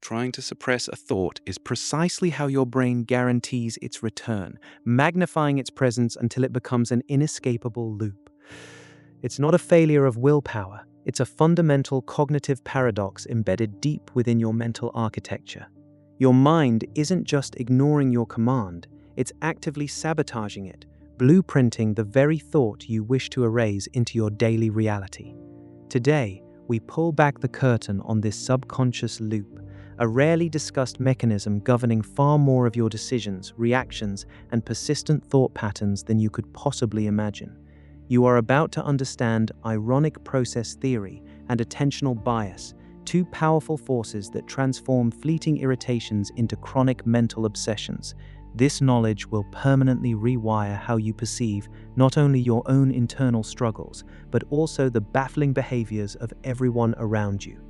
Trying to suppress a thought is precisely how your brain guarantees its return, magnifying its presence until it becomes an inescapable loop. It's not a failure of willpower, it's a fundamental cognitive paradox embedded deep within your mental architecture. Your mind isn't just ignoring your command, it's actively sabotaging it, blueprinting the very thought you wish to erase into your daily reality. Today, we pull back the curtain on this subconscious loop, a rarely discussed mechanism governing far more of your decisions, reactions, and persistent thought patterns than you could possibly imagine. You are about to understand ironic process theory and attentional bias, two powerful forces that transform fleeting irritations into chronic mental obsessions. This knowledge will permanently rewire how you perceive not only your own internal struggles, but also the baffling behaviors of everyone around you.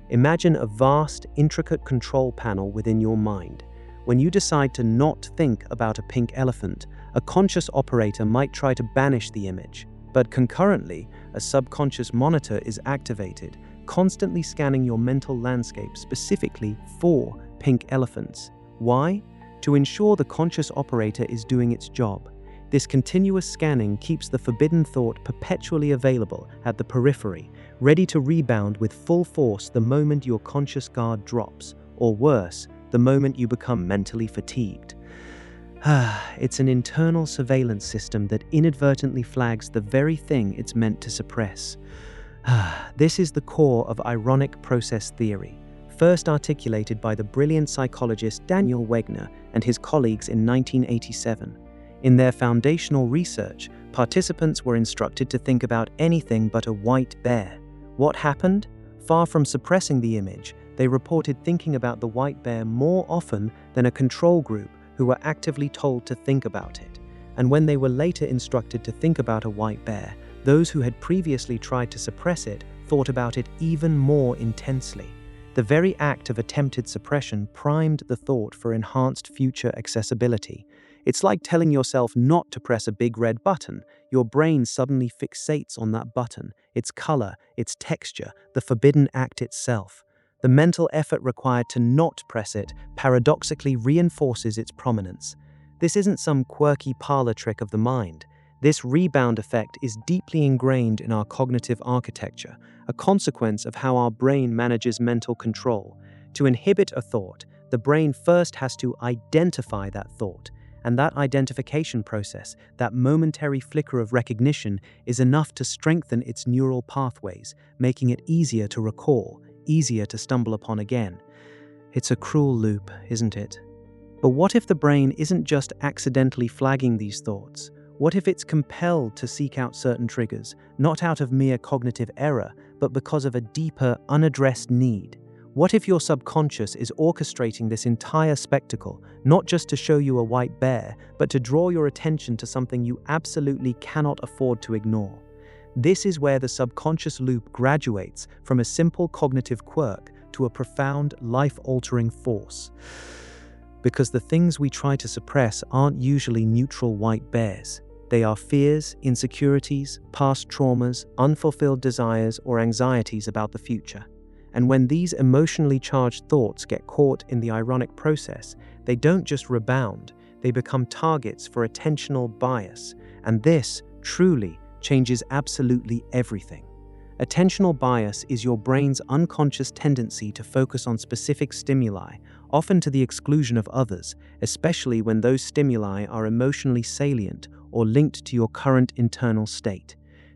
Imagine a vast, intricate control panel within your mind. When you decide to not think about a pink elephant, a conscious operator might try to banish the image, but concurrently, a subconscious monitor is activated, constantly scanning your mental landscape specifically for pink elephants. Why? To ensure the conscious operator is doing its job. This continuous scanning keeps the forbidden thought perpetually available at the periphery, ready to rebound with full force the moment your conscious guard drops, or worse, the moment you become mentally fatigued. It's an internal surveillance system that inadvertently flags the very thing it's meant to suppress. This is the core of ironic process theory, first articulated by the brilliant psychologist Daniel Wegner and his colleagues in 1987. In their foundational research, participants were instructed to think about anything but a white bear. What happened? Far from suppressing the image, they reported thinking about the white bear more often than a control group who were actively told to think about it. And when they were later instructed to think about a white bear, those who had previously tried to suppress it thought about it even more intensely. The very act of attempted suppression primed the thought for enhanced future accessibility. It's like telling yourself not to press a big red button. Your brain suddenly fixates on that button, its color, its texture, the forbidden act itself. The mental effort required to not press it paradoxically reinforces its prominence. This isn't some quirky parlor trick of the mind. This rebound effect is deeply ingrained in our cognitive architecture, a consequence of how our brain manages mental control. To inhibit a thought, the brain first has to identify that thought. And that identification process, that momentary flicker of recognition, is enough to strengthen its neural pathways, making it easier to recall, easier to stumble upon again. It's a cruel loop, isn't it? But what if the brain isn't just accidentally flagging these thoughts? What if it's compelled to seek out certain triggers, not out of mere cognitive error, but because of a deeper, unaddressed need? What if your subconscious is orchestrating this entire spectacle, not just to show you a white bear, but to draw your attention to something you absolutely cannot afford to ignore? This is where the subconscious loop graduates from a simple cognitive quirk to a profound, life-altering force. Because the things we try to suppress aren't usually neutral white bears. They are fears, insecurities, past traumas, unfulfilled desires, or anxieties about the future. And when these emotionally charged thoughts get caught in the ironic process, they don't just rebound, they become targets for attentional bias. And this, truly, changes absolutely everything. Attentional bias is your brain's unconscious tendency to focus on specific stimuli, often to the exclusion of others, especially when those stimuli are emotionally salient or linked to your current internal state.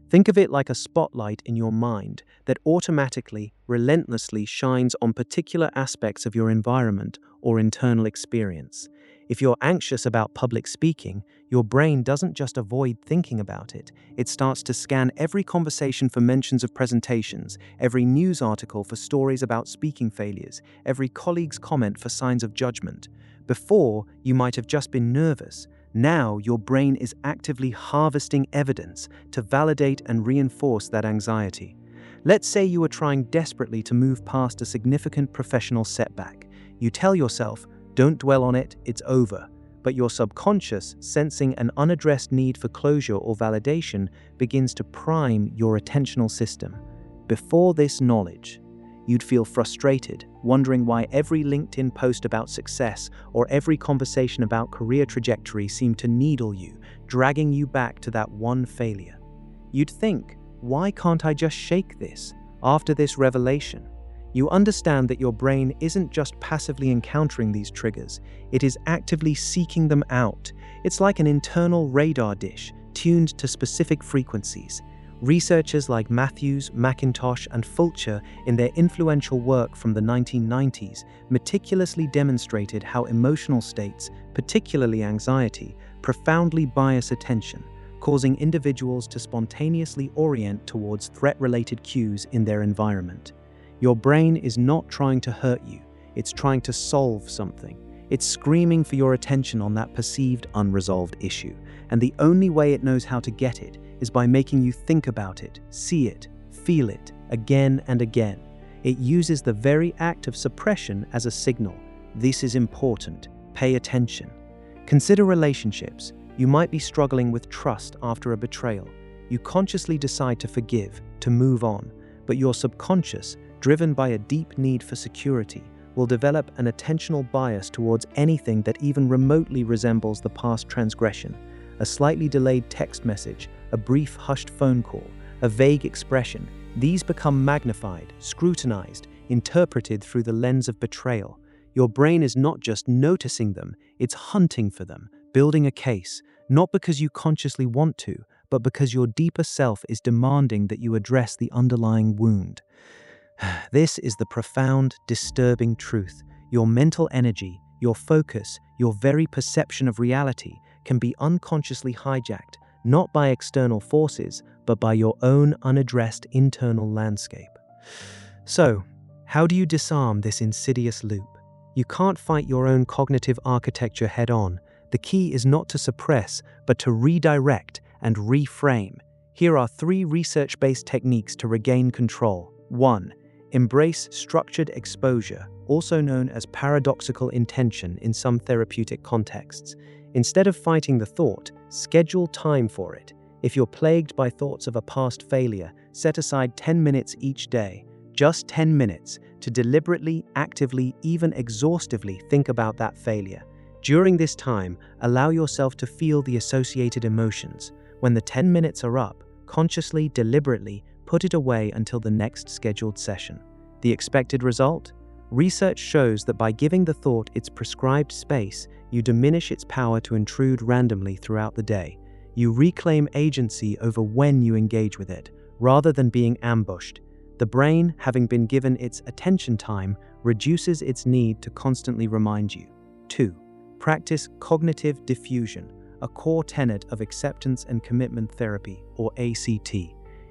Think of it like a spotlight in your mind that automatically, relentlessly shines on particular aspects of your environment or internal experience. If you're anxious about public speaking, your brain doesn't just avoid thinking about it. It starts to scan every conversation for mentions of presentations, every news article for stories about speaking failures, every colleague's comment for signs of judgment. Before, you might have just been nervous. Now, your brain is actively harvesting evidence to validate and reinforce that anxiety. Let's say you are trying desperately to move past a significant professional setback. You tell yourself, "Don't dwell on it, it's over." But your subconscious, sensing an unaddressed need for closure or validation, begins to prime your attentional system. Before this knowledge, you'd feel frustrated, wondering why every LinkedIn post about success or every conversation about career trajectory seemed to needle you, dragging you back to that one failure. You'd think, why can't I just shake this? After this revelation, you understand that your brain isn't just passively encountering these triggers, it is actively seeking them out. It's like an internal radar dish tuned to specific frequencies. Researchers like Matthews, McIntosh, and Fulcher, in their influential work from the 1990s, meticulously demonstrated how emotional states, particularly anxiety, profoundly bias attention, causing individuals to spontaneously orient towards threat-related cues in their environment. Your brain is not trying to hurt you, it's trying to solve something. It's screaming for your attention on that perceived unresolved issue, and the only way it knows how to get it is by making you think about it, see it, feel it, again and again. It uses the very act of suppression as a signal. This is important. Pay attention. Consider relationships. You might be struggling with trust after a betrayal. You consciously decide to forgive, to move on, but your subconscious, driven by a deep need for security, will develop an attentional bias towards anything that even remotely resembles the past transgression. A slightly delayed text message, a brief hushed phone call, a vague expression, these become magnified, scrutinized, interpreted through the lens of betrayal. Your brain is not just noticing them, it's hunting for them, building a case, not because you consciously want to, but because your deeper self is demanding that you address the underlying wound. This is the profound, disturbing truth. Your mental energy, your focus, your very perception of reality can be unconsciously hijacked, not by external forces, but by your own unaddressed internal landscape. So, how do you disarm this insidious loop? You can't fight your own cognitive architecture head-on. The key is not to suppress, but to redirect and reframe. Here are 3 research-based techniques to regain control. 1. Embrace structured exposure, also known as paradoxical intention in some therapeutic contexts. Instead of fighting the thought, schedule time for it. If you're plagued by thoughts of a past failure, set aside 10 minutes each day, just 10 minutes, to deliberately, actively, even exhaustively think about that failure. During this time, allow yourself to feel the associated emotions. When the 10 minutes are up, consciously, deliberately, put it away until the next scheduled session. The expected result? Research shows that by giving the thought its prescribed space, you diminish its power to intrude randomly throughout the day. You reclaim agency over when you engage with it, rather than being ambushed. The brain, having been given its attention time, reduces its need to constantly remind you. 2. Practice cognitive diffusion, a core tenet of acceptance and commitment therapy, or ACT.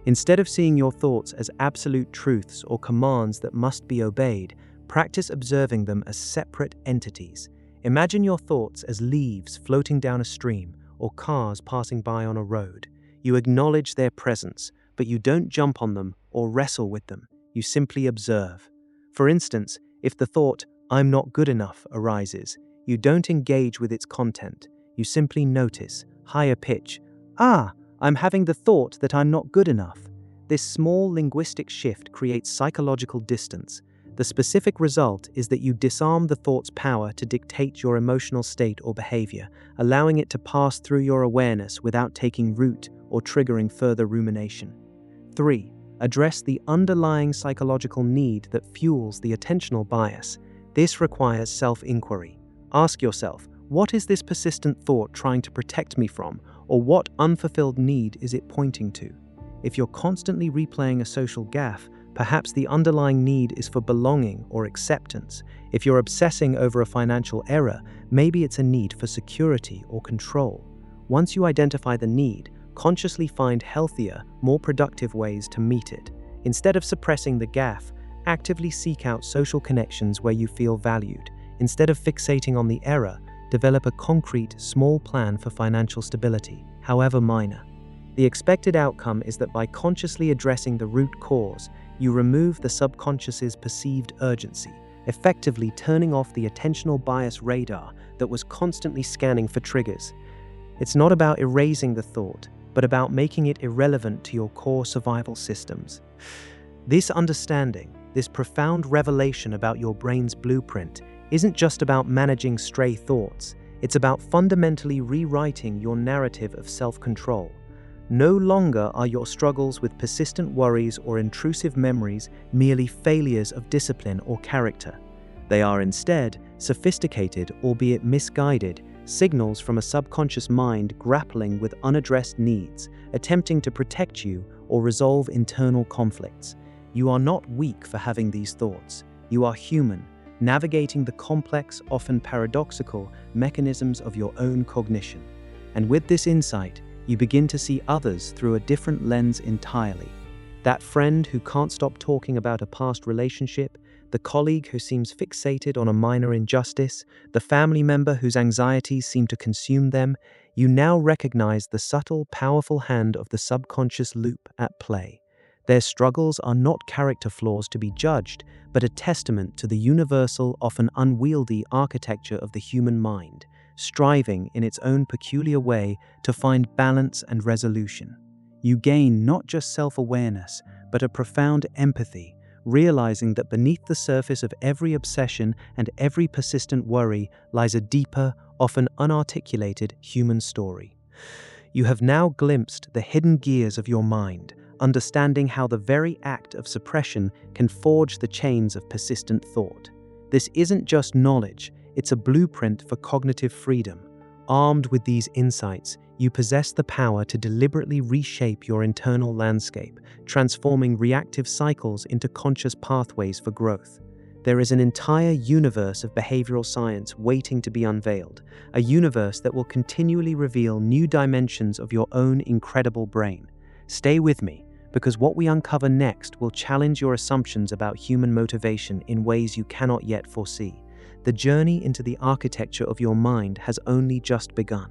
Instead of seeing your thoughts as absolute truths or commands that must be obeyed, practice observing them as separate entities. Imagine your thoughts as leaves floating down a stream or cars passing by on a road. You acknowledge their presence, but you don't jump on them or wrestle with them. You simply observe. For instance, if the thought, "I'm not good enough," arises, you don't engage with its content. You simply notice, higher pitch, I'm having the thought that I'm not good enough. This small linguistic shift creates psychological distance. The specific result is that you disarm the thought's power to dictate your emotional state or behavior, allowing it to pass through your awareness without taking root or triggering further rumination. 3. Address the underlying psychological need that fuels the attentional bias. This requires self-inquiry. Ask yourself, what is this persistent thought trying to protect me from, or what unfulfilled need is it pointing to? If you're constantly replaying a social gaffe, perhaps the underlying need is for belonging or acceptance. If you're obsessing over a financial error, maybe it's a need for security or control. Once you identify the need, consciously find healthier, more productive ways to meet it. Instead of suppressing the gaffe, actively seek out social connections where you feel valued. Instead of fixating on the error, develop a concrete, small plan for financial stability, however minor. The expected outcome is that by consciously addressing the root cause, you remove the subconscious's perceived urgency, effectively turning off the attentional bias radar that was constantly scanning for triggers. It's not about erasing the thought, but about making it irrelevant to your core survival systems. This understanding, this profound revelation about your brain's blueprint isn't just about managing stray thoughts, it's about fundamentally rewriting your narrative of self-control. No longer are your struggles with persistent worries or intrusive memories merely failures of discipline or character. They are instead sophisticated, albeit misguided, signals from a subconscious mind grappling with unaddressed needs, attempting to protect you or resolve internal conflicts. You are not weak for having these thoughts. You are human, navigating the complex, often paradoxical, mechanisms of your own cognition. And with this insight, you begin to see others through a different lens entirely. That friend who can't stop talking about a past relationship, the colleague who seems fixated on a minor injustice, the family member whose anxieties seem to consume them, you now recognize the subtle, powerful hand of the subconscious loop at play. Their struggles are not character flaws to be judged, but a testament to the universal, often unwieldy architecture of the human mind, striving in its own peculiar way to find balance and resolution. You gain not just self-awareness, but a profound empathy, realizing that beneath the surface of every obsession and every persistent worry lies a deeper, often unarticulated human story. You have now glimpsed the hidden gears of your mind, understanding how the very act of suppression can forge the chains of persistent thought. This isn't just knowledge, it's a blueprint for cognitive freedom. Armed with these insights, you possess the power to deliberately reshape your internal landscape, transforming reactive cycles into conscious pathways for growth. There is an entire universe of behavioral science waiting to be unveiled, a universe that will continually reveal new dimensions of your own incredible brain. Stay with me, because what we uncover next will challenge your assumptions about human motivation in ways you cannot yet foresee. The journey into the architecture of your mind has only just begun.